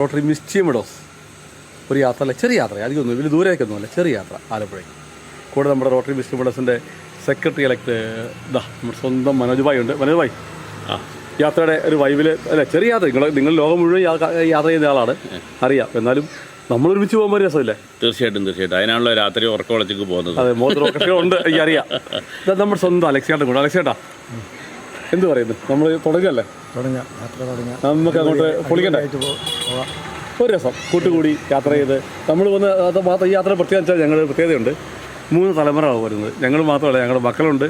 Rotary misty meadows ഒരു യാത്ര അല്ല, ചെറിയ യാത്ര, അധികമൊന്നും വലിയ ദൂരേക്കൊന്നുമല്ല, ചെറിയ യാത്ര ആലപ്പുഴയ്ക്ക്. കൂടെ നമ്മുടെ റോട്ടറി മിസ്റ്റി മെഡോസിൻ്റെ സെക്രട്ടറി ഇലക്ട് നമ്മുടെ സ്വന്തം മനോജ് ഭായി ഉണ്ട്. മനോജ് ഭായി, യാത്രയുടെ ഒരു വൈബിൽ അല്ല, ചെറിയ യാത്ര, നിങ്ങൾ ലോകം മുഴുവൻ യാത്ര ചെയ്യുന്ന ആളാണ്, അറിയാം. എന്നാലും നമ്മളൊരുമിച്ച് പോകുമ്പോൾ ഒരു രസമില്ലേ? തീർച്ചയായിട്ടും അതിനാണല്ലോ രാത്രി ഉറക്കം വിളച്ചേക്ക് പോകുന്നത്. അതെ, മോതിരമൊക്കെ ഉണ്ട്, എനിക്കറിയാം. ഇത് നമ്മുടെ സ്വന്തം അലക്സേട്ടൻ കൂടെ. അലക്സേട്ടാ എന്ത് പറയുന്നു? നമ്മൾ തുടങ്ങല്ലേ? നമുക്ക് അങ്ങോട്ട് പൊളിക്കണ്ടേ? ഒരു രസം കൂട്ടുകൂടി യാത്ര ചെയ്ത് നമ്മൾ വന്ന് അത് മാത്രം. ഈ യാത്ര പ്രത്യേകം വെച്ചാൽ ഞങ്ങളുടെ പ്രത്യേകതയുണ്ട്. 3 തലമുറ വരുന്നത്. ഞങ്ങൾ മാത്രമല്ല, ഞങ്ങളുടെ മക്കളുണ്ട്,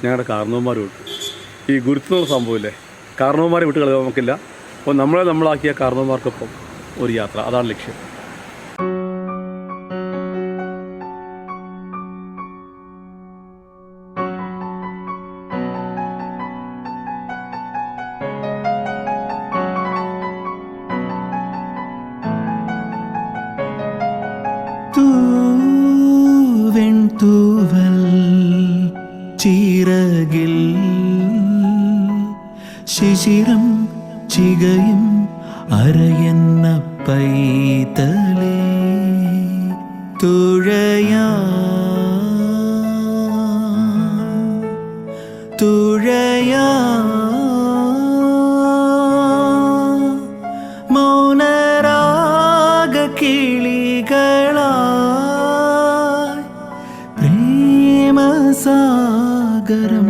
ഞങ്ങളുടെ കാരണവന്മാരുമുണ്ട്. ഈ ഗുരുത്വമുള്ള സംഭവമില്ലേ, കാരണവന്മാരെ വിട്ട് കളയാൻ നമുക്കില്ല. അപ്പോൾ നമ്മളാക്കിയ കാരണവന്മാർക്കൊപ്പം ഒരു യാത്ര, അതാണ് ലക്ഷ്യം. തൂവൽ ചിറകിൽ ശിശിരം ചികയും അരയെന്ന പൈതലേ തുഴയാ മൗനരാഗ കിളികളാ സാഗരം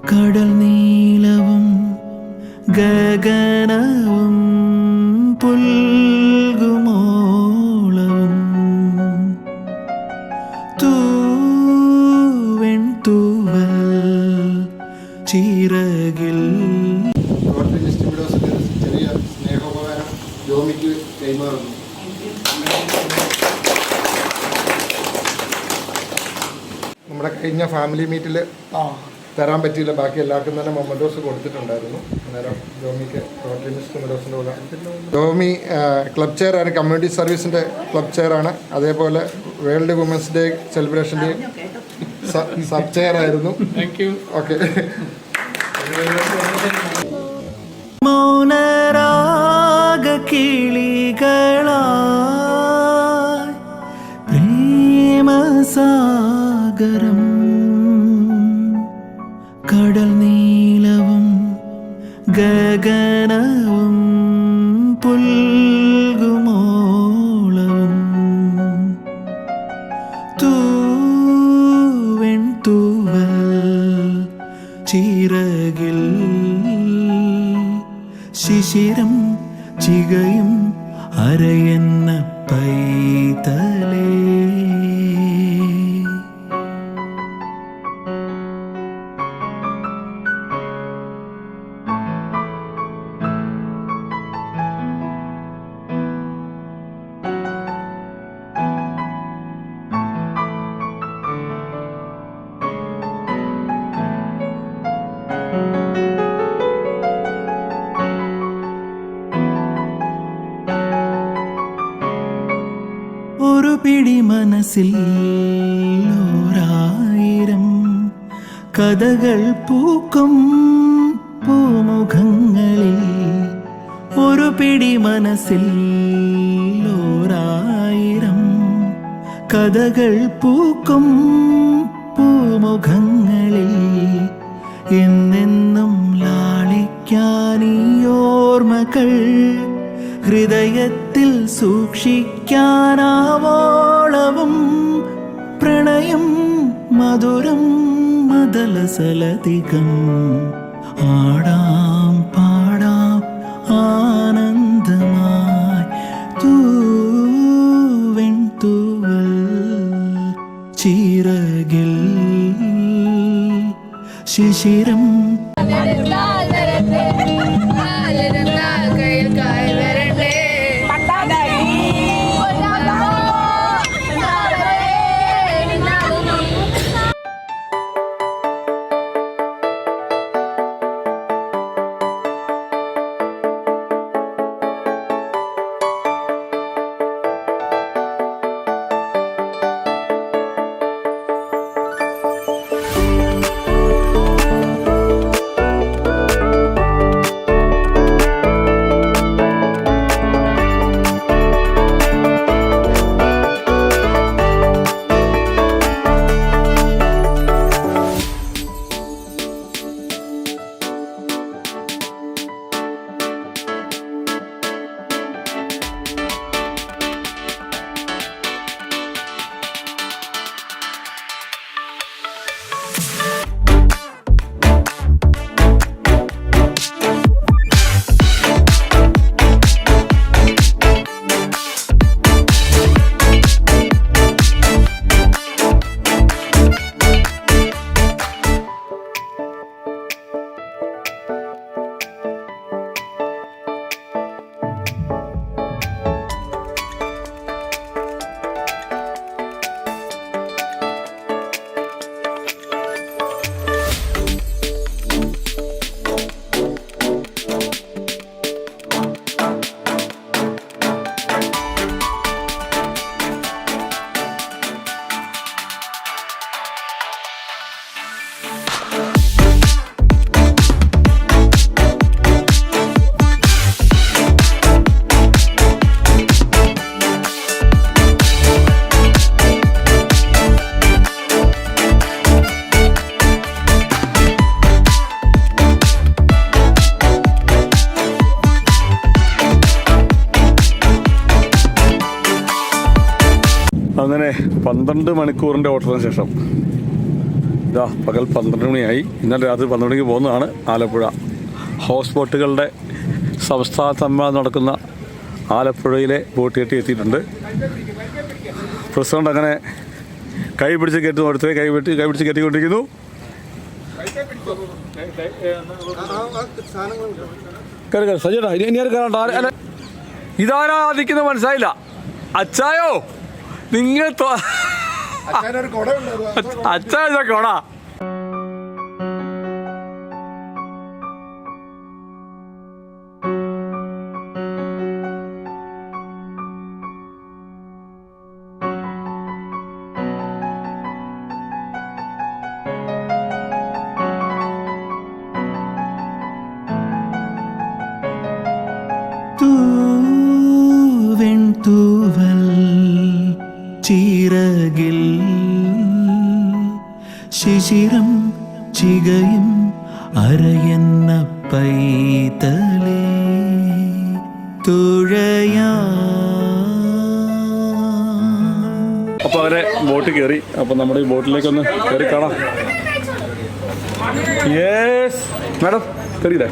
കടൽ നീലവും ഗഗനവും പുൽകുമോളവും തൂവൽ ചിറകിൽ. ചെറിയ സ്നേഹോപകാരം ജോമിക്ക് കൈമാറുന്നു. നമ്മുടെ കഴിഞ്ഞ ഫാമിലി മീറ്റിൽ തരാൻ പറ്റിയില്ല, ബാക്കി എല്ലാവർക്കും തന്നെ മൊമൻറ്റോസ് കൊടുത്തിട്ടുണ്ടായിരുന്നു. അന്നേരം ജോമിക്ക് റോട്ടറി മിസ്റ്റി മെഡോസിൻ്റെ കൂടെ ജോമി ക്ലബ് ചെയറാണ്, കമ്മ്യൂണിറ്റി സർവീസിൻ്റെ ക്ലബ് ചെയറാണ്. അതേപോലെ വേൾഡ് വുമൻസ് ഡേ സെലിബ്രേഷൻ്റെയും സബ് ചെയറായിരുന്നു. ഓക്കെ. മൗനരാഗ കിളികളാ പ്രേമസാഗരം കടൽ നീലവും ഗഗനവും പുൽകുമോളവും തൂവൽ ചിറകിൽ ശിശിരം ചികയും അരയെന്ന പൈതലേ. ഒരു പിടി മനസ്സിൽ 1000 കഥകൾ പൂക്കും പൂമുഖങ്ങളിൽ. ഒരു പിടി മനസ്സിൽ 1000 കഥകൾ പൂക്കും പൂമുഖങ്ങളിൽ. എന്നെന്നും ലാളിക്കാനീ ഓർമ്മകൾ ഹൃദയത്തിൽ സൂക്ഷിക്കാനാവോളവും പ്രണയം മധുരം മദലസലധികം ആടാം പാടാം ആനന്ദമായി തൂവൽ ചിറകിൽ ശിശിരം അങ്ങനെ 12 മണിക്കൂറിൻ്റെ ഓട്ടത്തിന് ശേഷം ഇതാ പകൽ 12 മണിയായി. ഇന്നലെ രാത്രി 12 മണിക്ക് പോകുന്നതാണ്. ആലപ്പുഴ ഹൗസ് ബോട്ടുകളുടെ സംസ്ഥാന സമ്മേളനം നടക്കുന്ന ആലപ്പുഴയിലെ ബോട്ട് കെട്ടി എത്തിയിട്ടുണ്ട്. പ്രസിഡന്റ് അങ്ങനെ കൈ പിടിച്ച് കെട്ടുന്നു. അടുത്തേ കൈ പിടിച്ച് കെട്ടിക്കൊണ്ടിരിക്കുന്നു. സജീടാ ഇനി ആരും കയറണ്ട. അല്ല ഇതാരാ നിൽക്കുന്നത് മനസ്സിലായില്ല. അച്ചായോ നിങ്ങൾ അച്ചായ കൊടാ. തൂവൽ ചിറകിൽ ശിശിരം ചികയും അരയെന്ന പൈതലേ തുഴയാ. അപ്പോൾ അവരെ ബോട്ട് കയറി. അപ്പോൾ നമ്മുടെ ഈ ബോട്ടിലേക്കൊന്ന് കയറി കാണാം. യെസ് മാഡം കയറിയില്ലേ?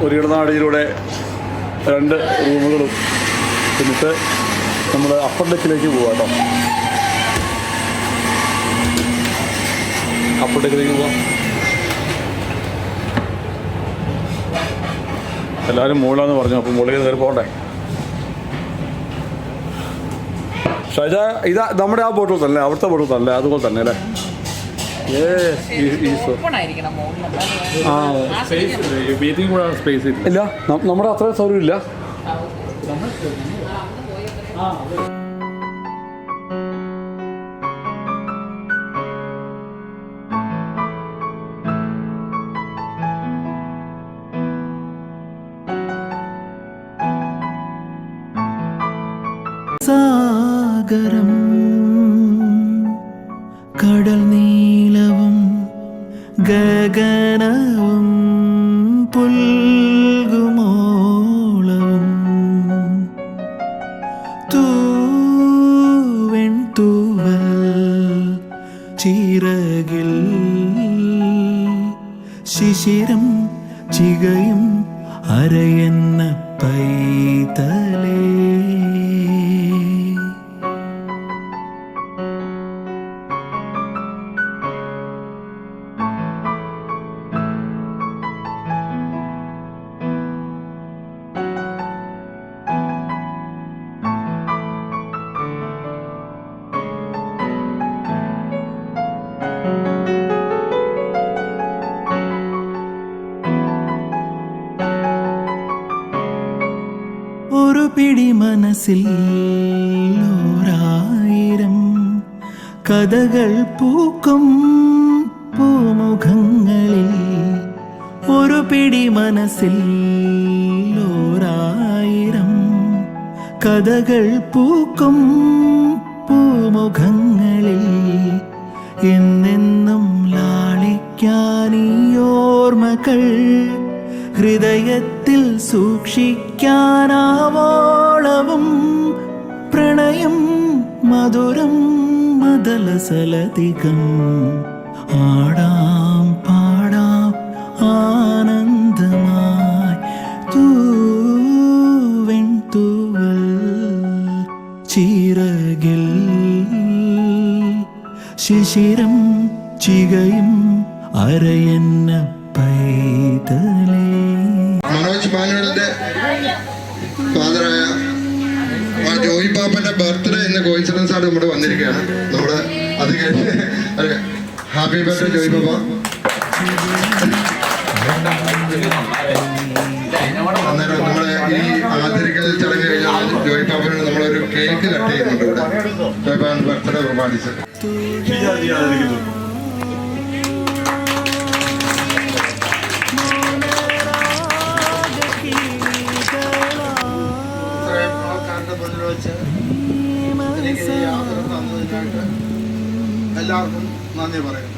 ഒരു ഇടനാഴിയിലൂടെ 2 റൂമുകളും എന്നിട്ട് നമ്മൾ അപ്പർ ഡെക്കിലേക്ക് പോവാം കേട്ടോ. അപ്പർ ഡെക്കിലേക്ക് പോവാം. എല്ലാവരും മുകളിലാന്ന് പറഞ്ഞു. അപ്പോൾ മുകളിൽ കയറി പോകണ്ടേ? ഷൈജ ഇതാ നമ്മുടെ ആ ബോട്ടിൽ തന്നെ, അവിടുത്തെ ബോട്ടിൽ തന്നെ, അതുപോലെ തന്നെ അല്ലേ? ഇല്ല നമ്മുടെ അത്ര സൗകര്യം ഇല്ല. സാഗരം കടൽ നീലവും ഗഗനവും പുൽകുമോളവും തൂവൽ ചിറകിൽ ശിശിരം ചികയും അരയെന്ന പൈതലേ. ഒരു പിടി മനസ്സിൽ 1000 കഥകൾ പൂക്കും പൂമുഖങ്ങളിൽ. ഒരു പിടി മനസ്സിൽ 1000 കഥകൾ പൂക്കും പൂമുഖങ്ങളിൽ. എന്നെന്നും ലാളിക്കാനീ ഓർമ്മകൾ ഹൃദയത്തിൽ സൂക്ഷിക്കാനാവോളവും പ്രണയം മധുരം മദലസലധികം ആടാം പാടാം ആനന്ദമായി. തൂവൽ ചിറകിൽ ശിശിരം ചികയും അരയെന്ന പൈതലേ. മനോജ് മാനുവലിന്റെ ഫാദറായ ജോയി പാപ്പന്റെ ബർത്ത്ഡേ ഇന്ന് കോയിൻസിഡൻസ് ആയിട്ട് നമ്മുടെ വന്നിരിക്കുകയാണ്. നമ്മുടെ അത് കഴിഞ്ഞ് ഹാപ്പി ബർത്ത്ഡേ ജോയി പാപ്പ. അന്നേരം നമ്മളെ ഈ ആദരിക്കൽ ചടങ്ങ് കഴിഞ്ഞാൽ ജോയി പാപ്പന് നമ്മളൊരു കേക്ക് കട്ട് ചെയ്യുന്നുണ്ട് ഇവിടെ. ജോയി പാപ്പന്റെ ബർത്ത്ഡേ പ്രമാണിച്ച് എല്ലാവർക്കും നന്ദി പറയുന്നു.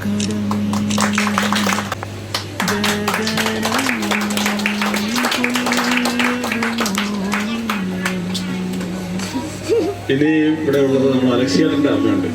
ഇനി ഇവിടെ ഉള്ളത് നമ്മൾ അലക്സിയാറിന്റെ അമ്മയുണ്ട്.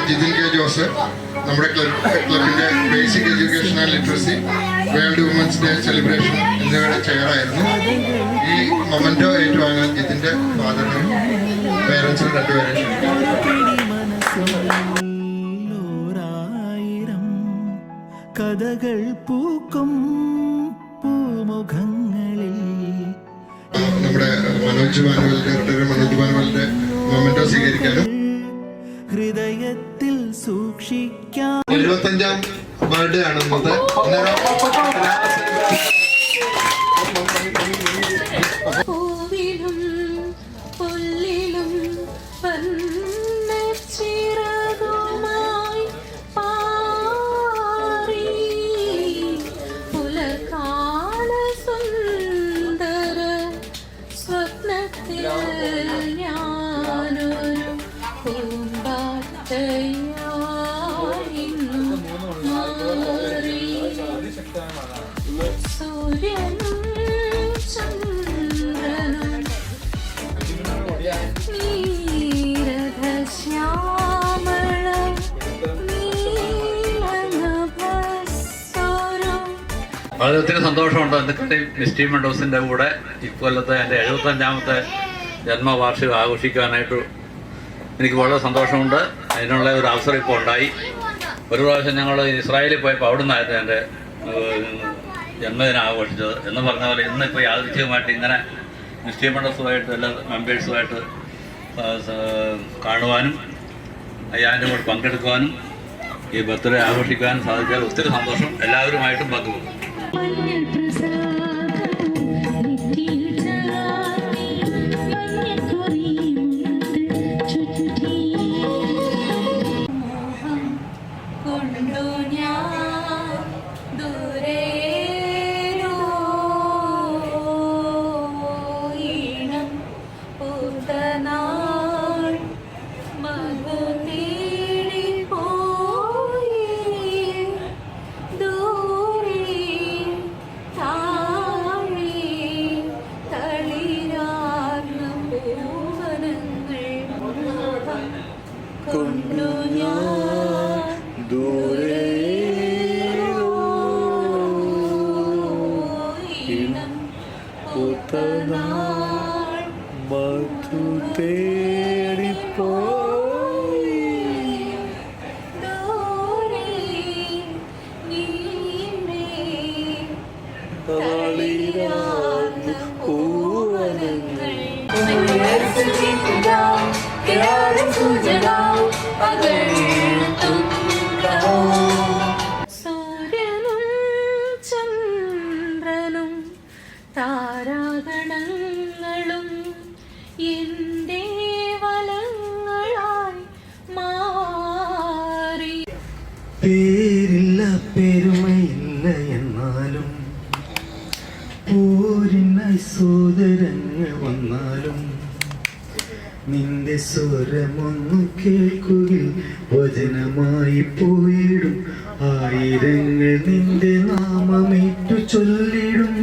ജിതിൻ കെ ജോസ് നമ്മുടെ ക്ലബിന്റെ basic education and literacy, world women's day celebration എന്നിവയുടെ ചെയറായിരുന്നു. ഈ മൊമെന്റോ ഏറ്റുവാങ്ങാൻ ജിതിന്റെ ഫാദറിനും പേരൻസിനും രണ്ടുപേരെയും കഥകൾ പൂക്കും പൂമുഖങ്ങളിൽ നമ്മുടെ മനോജ് ഭാനുവലിന്റെ മൊമെന്റോ സ്വീകരിക്കാനും ഹൃദയത്തിൽ സൂക്ഷിക്കാൻ 75ാം ബർത്ത്ഡേ ആണ് ഇന്നത്തെ. പൂവിലും പുല്ലിലും ചിറകുമായി പാറി പുലർക്കാല സുന്ദര സ്വപ്നത്തിൽ ഞാനൊരു പൂമ്പാറ്റയായിരുന്നു മാറി. സൂര്യനും ചന്ദ്രനും നീരഥശ്യാമള നീലനഭസ്വരം. വളരെ ഒത്തിരി സന്തോഷമുണ്ട്. എന്തൊക്കെ മിസ് ടീം മെഡോസിൻ്റെ കൂടെ ഇക്കൊല്ലത്തെ എൻ്റെ 75ാമത്തെ ജന്മവാർഷികം ആഘോഷിക്കാനായിട്ട് എനിക്ക് വളരെ സന്തോഷമുണ്ട്. അതിനുള്ള ഒരു അവസരം ഇപ്പോൾ ഉണ്ടായി. ഒരു പ്രാവശ്യം ഞങ്ങൾ ഇസ്രായേലിൽ പോയപ്പോൾ അവിടെ നിന്നായിരുന്നു എൻ്റെ ജന്മദിനം ആഘോഷിച്ചത്. എന്ന് പറഞ്ഞ പോലെ ഇന്നിപ്പോൾ യാദൃച്ഛികമായിട്ട് ഇങ്ങനെ മിസ് ടീം മെഡോസുമായിട്ട് എല്ലാ മെമ്പേഴ്സുമായിട്ട് കാണുവാനും അതിൻ്റെ കൂടെ പങ്കെടുക്കുവാനും ഈ ബർത്ത്ഡേ ആഘോഷിക്കാനും സാധിച്ചാൽ ഒത്തിരി സന്തോഷം. എല്ലാവരുമായിട്ടും പങ്കുവെക്കും. സൂര്യനും ചന്ദ്രനും താരാഗണങ്ങളും എൻ്റെ വലങ്ങളായി മാറി. പേരില്ല പെരുമയില്ല എന്നാലും പോരിനായി സോദരങ്ങൾ വന്നാലും നിന്റെ സ്വരമൊന്നു കേൾക്കുകിൽ വചനമായി പോയിടും. ആയിരങ്ങൾ നിന്റെ നാമമേറ്റു ചൊല്ലിടും.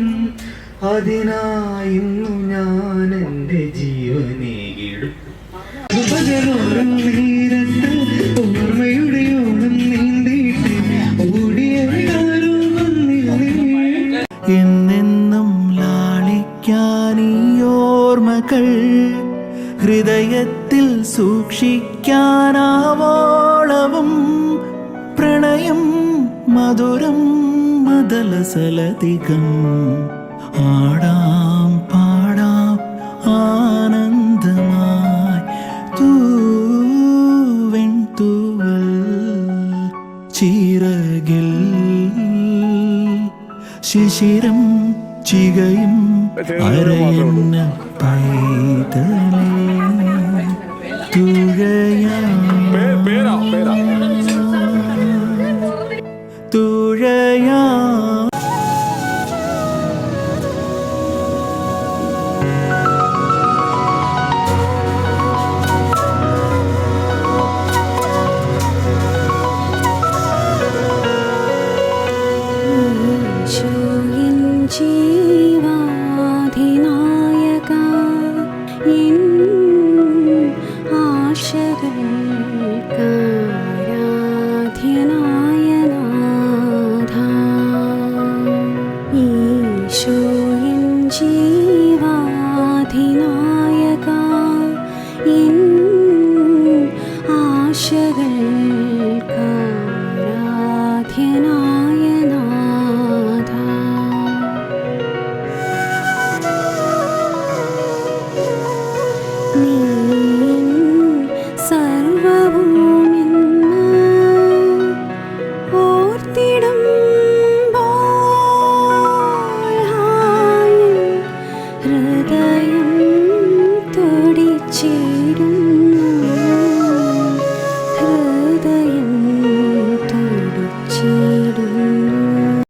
അതിനായിന്നു ഞാൻ എൻ്റെ ജീവനേകിടും. പകലോളം നേരത്ത് ഓർമ്മയുടെ ഓണം നീന്തിയിട്ട് ഓടിയാരോ വന്നില്ല. എന്നെന്നും ലാളിക്കാൻ ഈ ഓർമ്മകൾ ഹൃദയത്തിൽ സൂക്ഷിക്കാനാവോളവും പ്രണയം മധുരം മദലസലധികം ആടാം പാടാം ആനന്ദമായി തൂവെൺ തൂവൽ ചിറകിൽ ശിശിരം ചികയും അരയന്ന പൈതലേ